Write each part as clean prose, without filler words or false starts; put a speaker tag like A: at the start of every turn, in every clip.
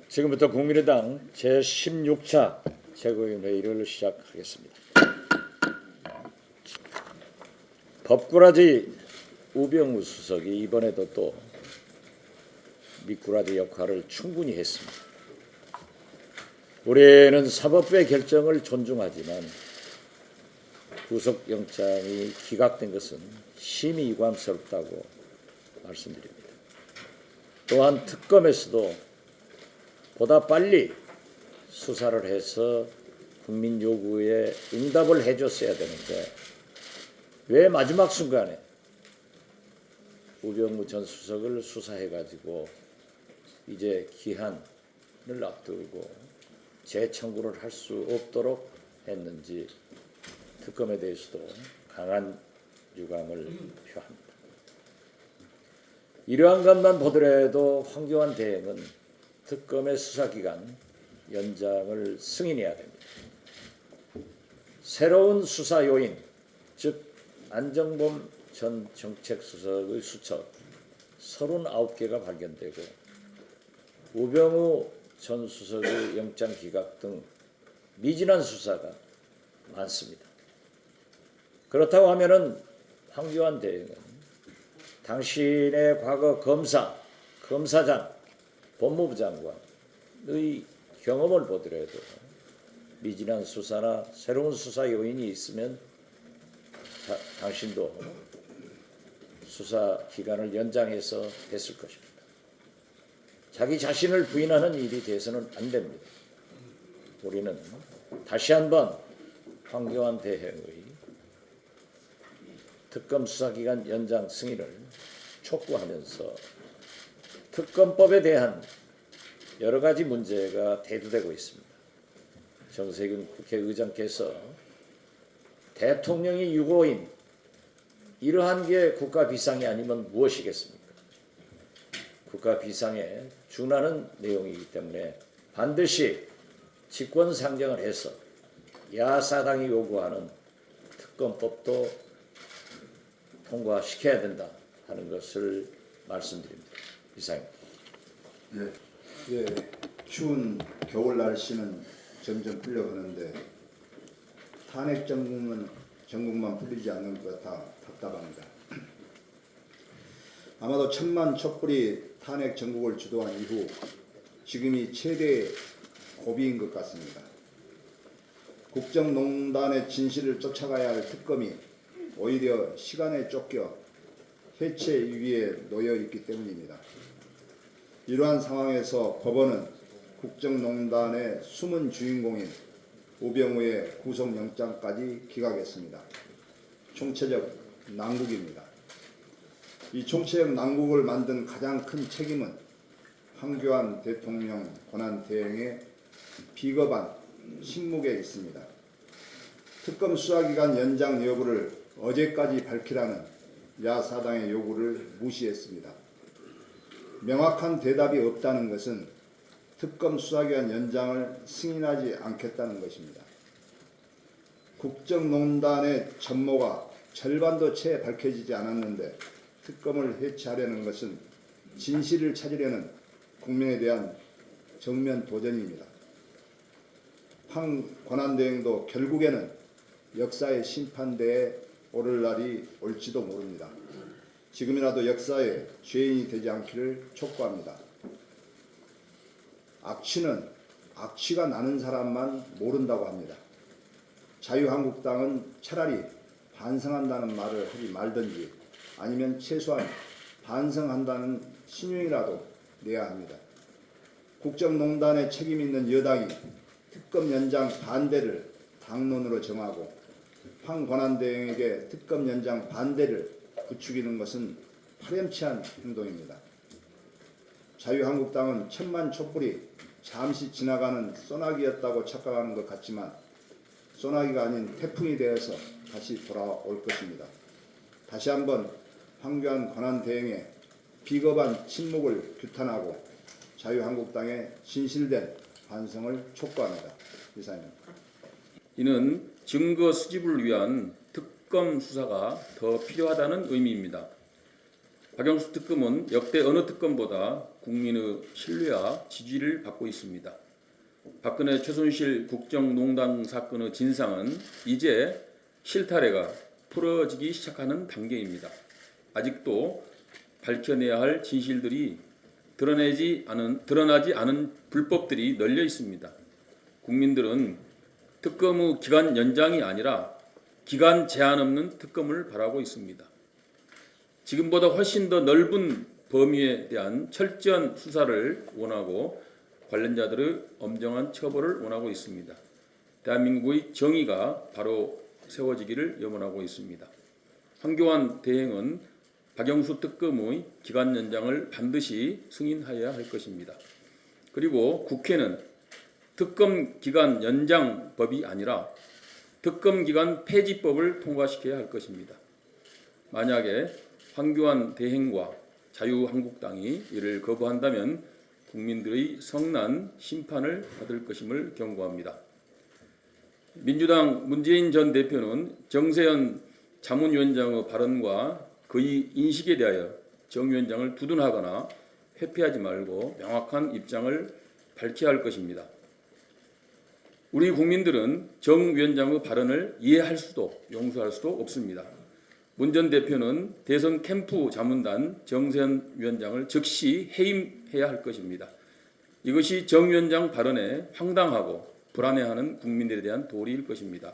A: 지금부터 국민의당 제16차 최고위원 회의를 시작하겠습니다. 법꾸라지 우병우 수석이 이번에도 또 미꾸라지 역할을 충분히 했습니다. 우리는 사법부의 결정을 존중하지만 구속영장이 기각된 것은 심히 유감스럽다고 말씀드립니다. 또한 특검에서도 보다 빨리 수사를 해서 국민 요구에 응답을 해줬어야 되는데 왜 마지막 순간에 우병우 전 수석을 수사해가지고 이제 기한을 앞두고 재청구를 할 수 없도록 했는지 특검에 대해서도 강한 유감을 표합니다. 이러한 것만 보더라도 황교안 대행은 특검의 수사기간 연장을 승인해야 됩니다. 새로운 수사 요인, 즉 안정범 전 정책수석의 수첩 39개가 발견되고 우병우 전 수석의 영장 기각 등 미진한 수사가 많습니다. 그렇다고 하면은 황교안 대행은 당신의 과거 검사, 검사장, 법무부 장관의 경험을 보더라도 미진한 수사나 새로운 수사 요인이 있으면 당신도 수사 기간을 연장해서 했을 것입니다. 자기 자신을 부인하는 일이 돼서는 안 됩니다. 우리는 다시 한번 황교안 대행의 특검 수사기간 연장 승인을 촉구하면서 특검법에 대한 여러 가지 문제가 대두되고 있습니다. 정세균 국회의장께서 대통령이 유고인 이러한 게 국가 비상이 아니면 무엇이겠습니까? 국가 비상에 준하는 내용이기 때문에 반드시 직권상정을 해서 야사당이 요구하는 특검법도 통과시켜야 된다 하는 것을 말씀드립니다. 이상입니다.
B: 예, 추운 겨울 날씨는 점점 풀려가는데 탄핵 전국만 풀리지 않는 것 같아 답답합니다. 아마도 천만 촛불이 탄핵 전국을 주도한 이후 지금이 최대 고비인 것 같습니다. 국정농단의 진실을 쫓아가야 할 특검이 오히려 시간에 쫓겨 해체 위기에 놓여 있기 때문입니다. 이러한 상황에서 법원은 국정농단의 숨은 주인공인 우병우의 구속영장까지 기각했습니다. 총체적 난국입니다. 이 총체적 난국을 만든 가장 큰 책임은 황교안 대통령 권한대행의 비겁한 침묵에 있습니다. 특검 수사기간 연장 여부를 어제까지 밝히라는 야사당의 요구를 무시했습니다. 명확한 대답이 없다는 것은 특검 수사기간 연장을 승인하지 않겠다는 것입니다. 국정농단의 전모가 절반도 채 밝혀지지 않았는데 특검을 해체하려는 것은 진실을 찾으려는 국민에 대한 정면 도전입니다. 황 권한대행도 결국에는 역사의 심판대에 오를 날이 올지도 모릅니다. 지금이라도 역사의 죄인이 되지 않기를 촉구합니다. 악취가 나는 사람만 모른다고 합니다. 자유한국당은 차라리 반성한다는 말을 하지 말든지 아니면 최소한 반성한다는 신용이라도 내야 합니다. 국정농단에 책임 있는 여당이 특검 연장 반대를 당론으로 정하고 황 권한대행에게 특검 연장 반대를 부추기는 것은 파렴치한 행동입니다. 자유한국당은 천만 촛불이 잠시 지나가는 소나기였다고 착각하는 것 같지만 소나기가 아닌 태풍이 되어서 다시 돌아올 것입니다. 다시 한번 황교안 권한대행의 비겁한 침묵을 규탄하고 자유한국당의 진실된 반성을 촉구합니다. 이상입니다.
C: 이는 증거 수집을 위한 특검 수사가 더 필요하다는 의미입니다. 박영수 특검은 역대 어느 특검보다 국민의 신뢰와 지지를 받고 있습니다. 박근혜 최순실 국정농단 사건의 진상은 이제 실타래가 풀어지기 시작하는 단계입니다. 아직도 밝혀내야 할 진실들이 드러나지 않은 불법들이 널려 있습니다. 국민들은 특검의 기간 연장이 아니라 기간 제한 없는 특검을 바라고 있습니다. 지금보다 훨씬 더 넓은 범위에 대한 철저한 수사를 원하고 관련자들의 엄정한 처벌을 원하고 있습니다. 대한민국의 정의가 바로 세워지기를 염원하고 있습니다. 황교안 대행은 박영수 특검의 기간 연장을 반드시 승인하여야 할 것입니다. 그리고 국회는 특검 기간 연장법이 아니라 특검 기간 폐지법을 통과시켜야 할 것입니다. 만약에 황교안 대행과 자유한국당이 이를 거부한다면 국민들의 성난 심판을 받을 것임을 경고합니다. 민주당 문재인 전 대표는 정세현 자문위원장의 발언과 그의 인식에 대하여 정 위원장을 두둔하거나 회피하지 말고 명확한 입장을 밝혀야 할 것입니다. 우리 국민들은 정 위원장의 발언을 이해할 수도 용서할 수도 없습니다. 문 전 대표는 대선 캠프 자문단 정세현 위원장을 즉시 해임해야 할 것입니다. 이것이 정 위원장 발언에 황당하고 불안해하는 국민들에 대한 도리일 것입니다.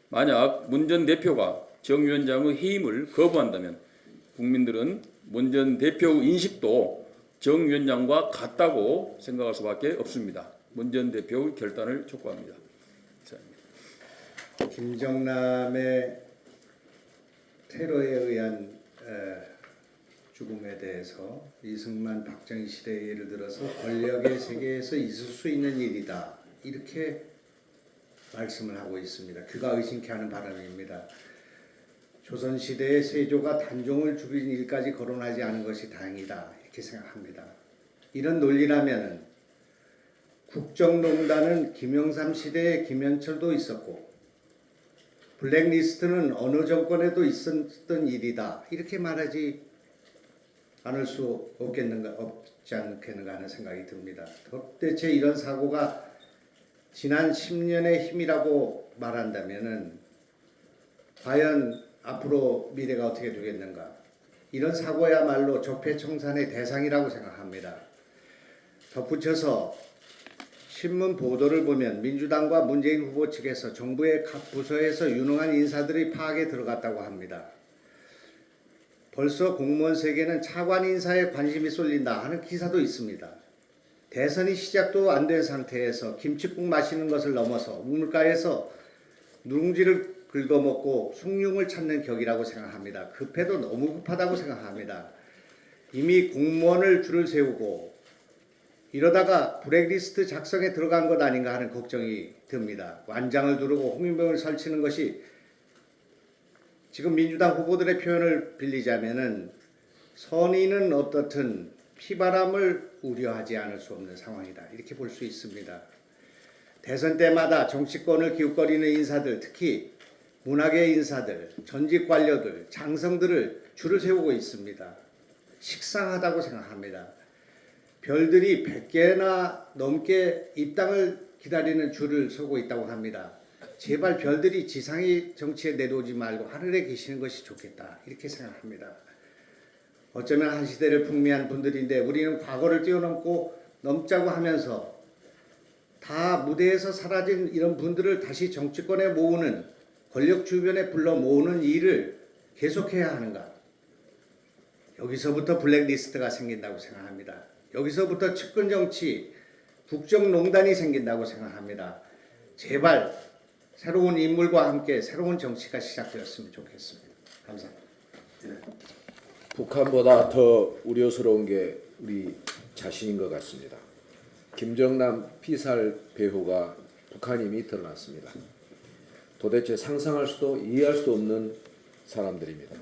C: 만약 문 전 대표가 정 위원장의 해임을 거부한다면 국민들은 문 전 대표의 인식도 정 위원장과 같다고 생각할 수밖에 없습니다. 문 전 대표의 결단을 촉구합니다.
B: 김정남의 테러에 의한 죽음에 대해서 이승만, 박정희 시대에 예를 들어서 권력의 세계에서 있을 수 있는 일이다, 이렇게 말씀을 하고 있습니다. 귀가 의심케 하는 발언입니다. 조선시대의 세조가 단종을 죽인 일까지 거론하지 않은 것이 다행이다, 이렇게 생각합니다. 이런 논리라면 국정농단은 김영삼 시대에 김현철도 있었고 블랙리스트는 어느 정권에도 있었던 일이다, 이렇게 말하지 않을 수 없지 않겠는가 하는 생각이 듭니다. 도대체 이런 사고가 지난 10년의 힘이라고 말한다면은 과연 앞으로 미래가 어떻게 되겠는가? 이런 사고야말로 적폐청산의 대상이라고 생각합니다. 덧붙여서 신문 보도를 보면 민주당과 문재인 후보 측에서 정부의 각 부서에서 유능한 인사들이 파악에 들어갔다고 합니다. 벌써 공무원 세계는 차관 인사에 관심이 쏠린다 하는 기사도 있습니다. 대선이 시작도 안 된 상태에서 김칫국 마시는 것을 넘어서 우물가에서 누룽지를 긁어먹고 숭늉을 찾는 격이라고 생각합니다. 급해도 너무 급하다고 생각합니다. 이미 공무원을 줄을 세우고 이러다가 블랙리스트 작성에 들어간 것 아닌가 하는 걱정이 듭니다. 완장을 두르고 홍위병을 설치는 것이 지금 민주당 후보들의 표현을 빌리자면은 선의는 어떻든 피바람을 우려하지 않을 수 없는 상황이다, 이렇게 볼 수 있습니다. 대선 때마다 정치권을 기웃거리는 인사들, 특히 문학의 인사들, 전직 관료들, 장성들을 줄을 세우고 있습니다. 식상하다고 생각합니다. 별들이 100개나 넘게 입당을 기다리는 줄을 서고 있다고 합니다. 제발 별들이 지상의 정치에 내려오지 말고 하늘에 계시는 것이 좋겠다, 이렇게 생각합니다. 어쩌면 한 시대를 풍미한 분들인데 우리는 과거를 뛰어넘고 넘자고 하면서 다 무대에서 사라진 이런 분들을 다시 정치권에 모으는, 권력 주변에 불러 모으는 일을 계속해야 하는가? 여기서부터 블랙리스트가 생긴다고 생각합니다. 여기서부터 측근 정치, 국정농단이 생긴다고 생각합니다. 제발 새로운 인물과 함께 새로운 정치가 시작되었으면 좋겠습니다. 감사합니다.
A: 북한보다 더 우려스러운 게 우리 자신인 것 같습니다. 김정남 피살 배후가 북한임이 드러났습니다. 도대체 상상할 수도 이해할 수도 없는 사람들입니다.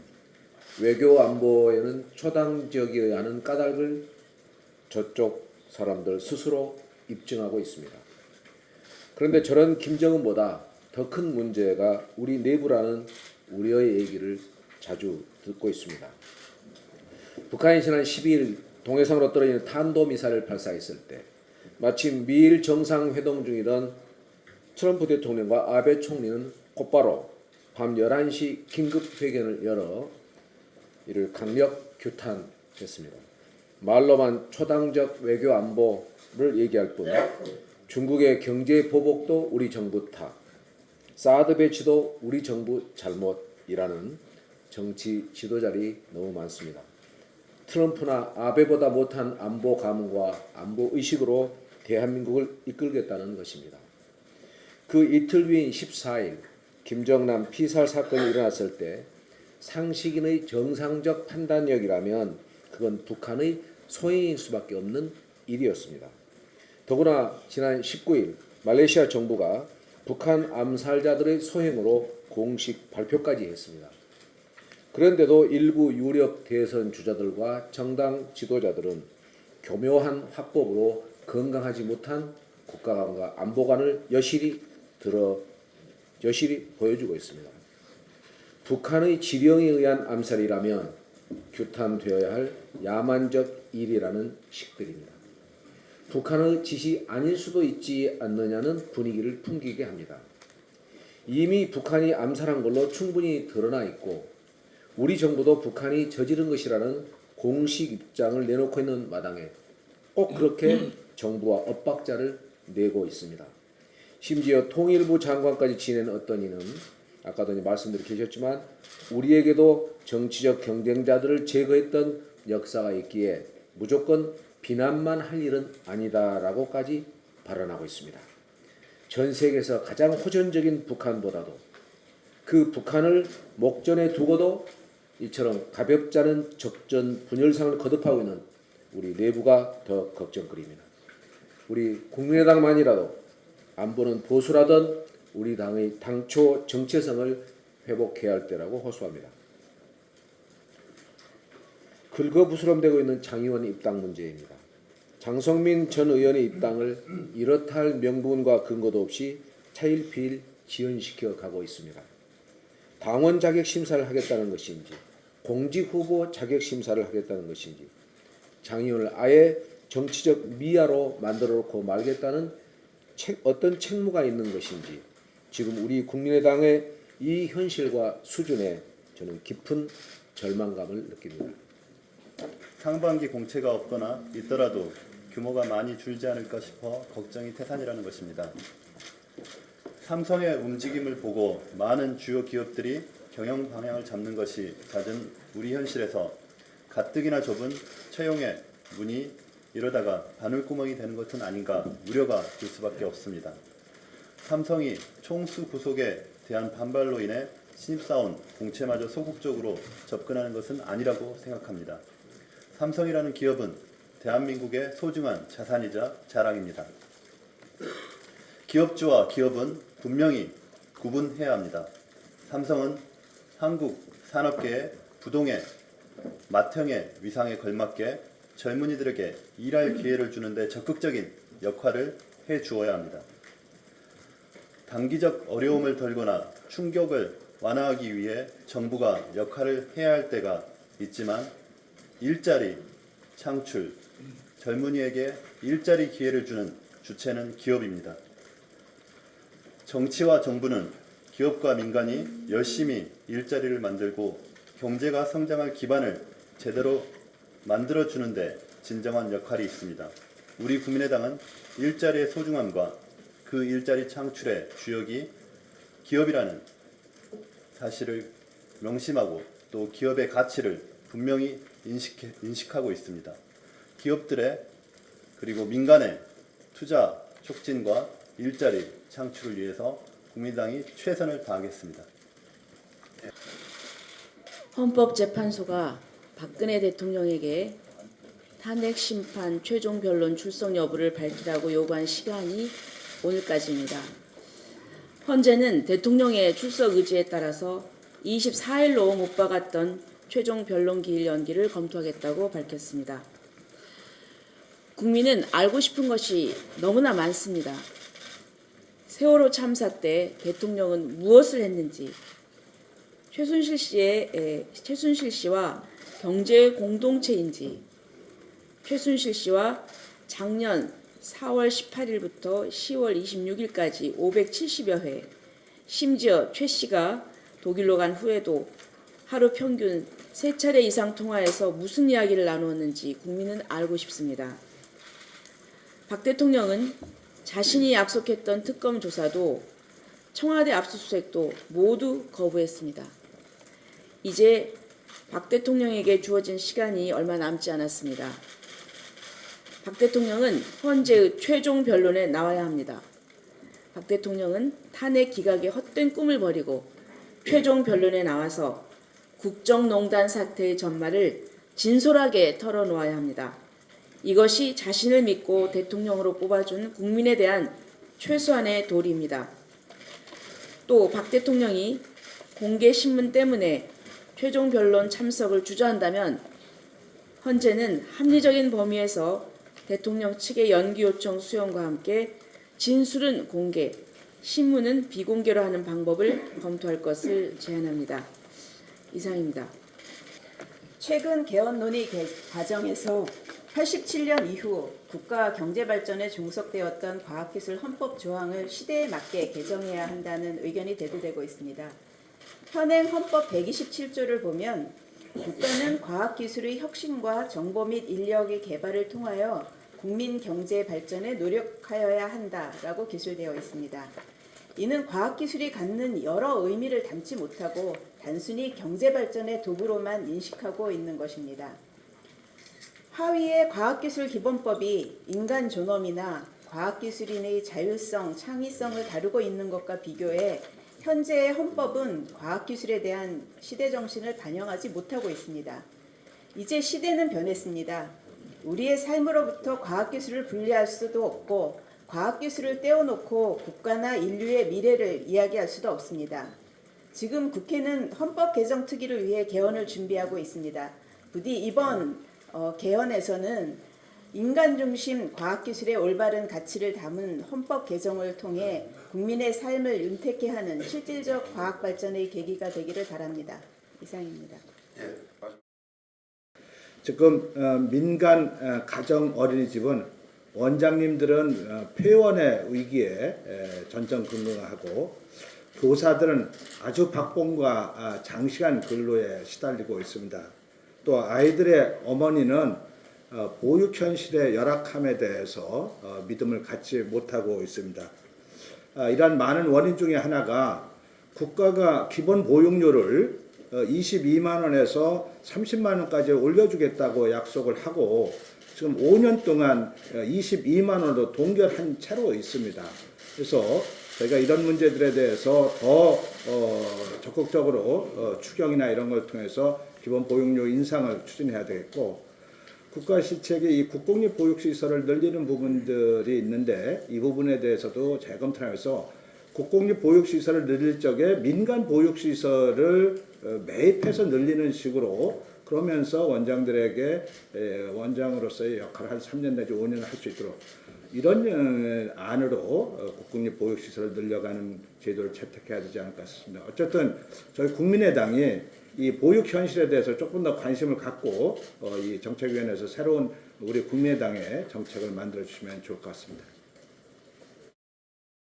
A: 외교 안보에는 초당적이어야 하는 까닭을 저쪽 사람들 스스로 입증하고 있습니다. 그런데 저런 김정은보다 더 큰 문제가 우리 내부라는 우려의 얘기를 자주 듣고 있습니다. 북한이 지난 12일
D: 동해상으로 떨어지는 탄도미사일을 발사했을 때 마침 미일 정상회동 중이던 트럼프 대통령과 아베 총리는 곧바로 밤 11시 긴급회견을 열어 이를 강력 규탄했습니다. 말로만 초당적 외교 안보를 얘기할 뿐 중국의 경제 보복도 우리 정부 탓, 사드 배치도 우리 정부 잘못이라는 정치 지도자들이 너무 많습니다. 트럼프나 아베보다 못한 안보 가문과 안보 의식으로 대한민국을 이끌겠다는 것입니다. 그 이틀 뒤인 14일 김정남 피살 사건이 일어났을 때 상식인의 정상적 판단력이라면 그건 북한의 소행일 수밖에 없는 일이었습니다. 더구나 지난 19일 말레이시아 정부가 북한 암살자들의 소행으로 공식 발표까지 했습니다. 그런데도 일부 유력 대선 주자들과 정당 지도자들은 교묘한 화법으로 건강하지 못한 국가관과 안보관을 여실히 보여주고 있습니다. 북한의 지령에 의한 암살이라면 규탄되어야 할 야만적 일이라는 식들입니다. 북한의 짓이 아닐 수도 있지 않느냐는 분위기를 풍기게 합니다. 이미 북한이 암살한 걸로 충분히 드러나 있고 우리 정부도 북한이 저지른 것이라는 공식 입장을 내놓고 있는 마당에 꼭 그렇게 정부와 엇박자를 내고 있습니다. 심지어 통일부 장관까지 지낸 어떤 이는 아까도 말씀드려 계셨지만 우리에게도 정치적 경쟁자들을 제거했던 역사가 있기에 무조건 비난만 할 일은 아니다라고까지 발언하고 있습니다. 전 세계에서 가장 호전적인 북한보다도 그 북한을 목전에 두고도 이처럼 가볍지 않은 적전 분열상을 거듭하고 있는 우리 내부가 더 걱정거리입니다. 우리 국민의당만이라도 안보는 보수라던 우리 당의 당초 정체성을 회복해야 할 때라고 호소합니다. 긁어부스럼되고 있는 장 의원 입당 문제입니다. 장성민 전 의원의 입당을 이렇다 할 명분과 근거도 없이 차일피일 지연시켜 가고 있습니다. 당원 자격 심사를 하겠다는 것인지 공직 후보 자격 심사를 하겠다는 것인지 장 의원을 아예 정치적 미아로 만들어 놓고 말겠다는 어떤 책무가 있는 것인지 지금 우리 국민의당의 이 현실과 수준에 저는 깊은 절망감을 느낍니다.
E: 상반기 공채가 없거나 있더라도 규모가 많이 줄지 않을까 싶어 걱정이 태산이라는 것입니다. 삼성의 움직임을 보고 많은 주요 기업들이 경영 방향을 잡는 것이 잦은 우리 현실에서 가뜩이나 좁은 채용의 문이 이러다가 바늘구멍이 되는 것은 아닌가 우려가 들 수밖에 없습니다. 삼성이 총수 구속에 대한 반발로 인해 신입사원 공채마저 소극적으로 접근하는 것은 아니라고 생각합니다. 삼성이라는 기업은 대한민국의 소중한 자산이자 자랑입니다. 기업주와 기업은 분명히 구분해야 합니다. 삼성은 한국 산업계의 부동의 맏형의 위상에 걸맞게 젊은이들에게 일할 기회를 주는데 적극적인 역할을 해주어야 합니다. 단기적 어려움을 덜거나 충격을 완화하기 위해 정부가 역할을 해야 할 때가 있지만 일자리 창출, 젊은이에게 일자리 기회를 주는 주체는 기업입니다. 정치와 정부는 기업과 민간이 열심히 일자리를 만들고 경제가 성장할 기반을 제대로 만들어주는데 진정한 역할이 있습니다. 우리 국민의당은 일자리의 소중함과 그 일자리 창출의 주역이 기업이라는 사실을 명심하고 또 기업의 가치를 분명히 인식하고 있습니다. 기업들의 그리고 민간의 투자 촉진과 일자리 창출을 위해서 국민당이 최선을 다하겠습니다.
F: 헌법재판소가 박근혜 대통령에게 탄핵 심판 최종 변론 출석 여부를 밝히라고 요구한 시간이 오늘까지입니다. 헌재는 대통령의 출석 의지에 따라서 24일로 못 박았던 최종 변론 기일 연기를 검토하겠다고 밝혔습니다. 국민은 알고 싶은 것이 너무나 많습니다. 세월호 참사 때 대통령은 무엇을 했는지, 최순실 씨와 경제 공동체인지, 최순실 씨와 작년 4월 18일부터 10월 26일까지 570여 회, 심지어 최 씨가 독일로 간 후에도 하루 평균 3차례 이상 통화해서 무슨 이야기를 나누었는지 국민은 알고 싶습니다. 박 대통령은 자신이 약속했던 특검 조사도 청와대 압수수색도 모두 거부했습니다. 이제 박 대통령에게 주어진 시간이 얼마 남지 않았습니다. 박 대통령은 헌재의 최종 변론에 나와야 합니다. 박 대통령은 탄핵 기각의 헛된 꿈을 버리고 최종 변론에 나와서 국정농단 사태의 전말을 진솔하게 털어놓아야 합니다. 이것이 자신을 믿고 대통령으로 뽑아준 국민에 대한 최소한의 도리입니다. 또 박 대통령이 공개 신문 때문에 최종 변론 참석을 주저한다면 헌재는 합리적인 범위에서 대통령 측의 연기 요청 수용과 함께 진술은 공개, 신문은 비공개로 하는 방법을 검토할 것을 제안합니다. 이상입니다.
G: 최근 개헌 논의 과정에서 87년 이후 국가 경제 발전에 종속되었던 과학기술 헌법 조항을 시대에 맞게 개정해야 한다는 의견이 대두되고 있습니다. 현행 헌법 127조를 보면 국가는 과학기술의 혁신과 정보 및 인력의 개발을 통하여 국민 경제 발전에 노력하여야 한다라고 기술되어 있습니다. 이는 과학기술이 갖는 여러 의미를 담지 못하고 단순히 경제 발전의 도구로만 인식하고 있는 것입니다. 하위의 과학기술기본법이 인간 존엄이나 과학기술인의 자율성, 창의성을 다루고 있는 것과 비교해 현재의 헌법은 과학기술에 대한 시대 정신을 반영하지 못하고 있습니다. 이제 시대는 변했습니다. 우리의 삶으로부터 과학기술을 분리할 수도 없고 과학기술을 떼어놓고 국가나 인류의 미래를 이야기할 수도 없습니다. 지금 국회는 헌법 개정 특위를 위해 개헌을 준비하고 있습니다. 부디 이번 개헌에서는 인간 중심 과학기술의 올바른 가치를 담은 헌법 개정을 통해 국민의 삶을 윤택케 하는 실질적 과학 발전의 계기가 되기를 바랍니다. 이상입니다.
B: 지금 민간 가정 어린이집은 원장님들은 폐원의 위기에 전전긍긍하고 교사들은 아주 박봉과 장시간 근로에 시달리고 있습니다. 또 아이들의 어머니는 보육 현실의 열악함에 대해서 믿음을 갖지 못하고 있습니다. 이러한 많은 원인 중에 하나가 국가가 기본 보육료를 22만 원에서 30만 원까지 올려주겠다고 약속을 하고 지금 5년 동안 22만 원으로 동결한 채로 있습니다. 그래서 저희가 이런 문제들에 대해서 더 적극적으로 추경이나 이런 걸 통해서 기본 보육료 인상을 추진해야 되겠고, 국가 시책이 이 국공립 보육시설을 늘리는 부분들이 있는데 이 부분에 대해서도 재검토하면서 국공립 보육시설을 늘릴 적에 민간 보육시설을 매입해서 늘리는 식으로, 그러면서 원장들에게 원장으로서의 역할을 한 3년 내지 5년 할 수 있도록 이런 안으로 국공립 보육시설을 늘려가는 제도를 채택해야 되지 않을까 싶습니다. 어쨌든 저희 국민의당이 이 보육 현실에 대해서 조금 더 관심을 갖고 이 정책위원회에서 새로운 우리 국민의당의 정책을 만들어 주시면 좋을 것 같습니다.